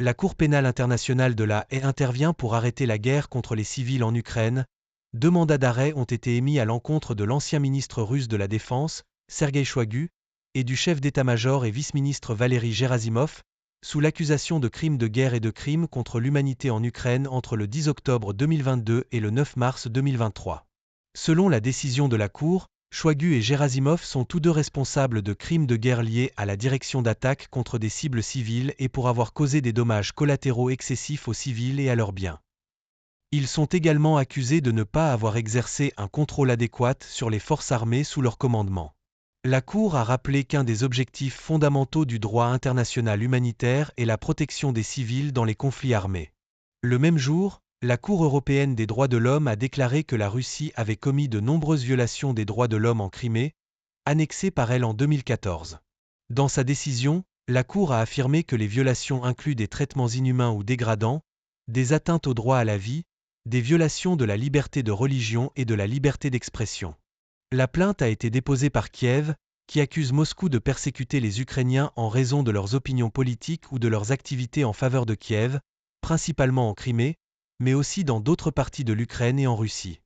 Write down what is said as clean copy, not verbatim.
La Cour pénale internationale de la Haye intervient pour arrêter la guerre contre les civils en Ukraine. 2 mandats d'arrêt ont été émis à l'encontre de l'ancien ministre russe de la Défense, Sergueï Shoigu, et du chef d'état-major et vice-ministre Valery Gerasimov, sous l'accusation de crimes de guerre et de crimes contre l'humanité en Ukraine entre le 10 octobre 2022 et le 9 mars 2023. Selon la décision de la Cour, Shoigu et Gerasimov sont tous deux responsables de crimes de guerre liés à la direction d'attaque contre des cibles civiles et pour avoir causé des dommages collatéraux excessifs aux civils et à leurs biens. Ils sont également accusés de ne pas avoir exercé un contrôle adéquat sur les forces armées sous leur commandement. La Cour a rappelé qu'un des objectifs fondamentaux du droit international humanitaire est la protection des civils dans les conflits armés. Le même jour, la Cour européenne des droits de l'homme a déclaré que la Russie avait commis de nombreuses violations des droits de l'homme en Crimée, annexée par elle en 2014. Dans sa décision, la Cour a affirmé que les violations incluent des traitements inhumains ou dégradants, des atteintes au droit à la vie, des violations de la liberté de religion et de la liberté d'expression. La plainte a été déposée par Kiev, qui accuse Moscou de persécuter les Ukrainiens en raison de leurs opinions politiques ou de leurs activités en faveur de Kiev, principalement en Crimée, mais aussi dans d'autres parties de l'Ukraine et en Russie.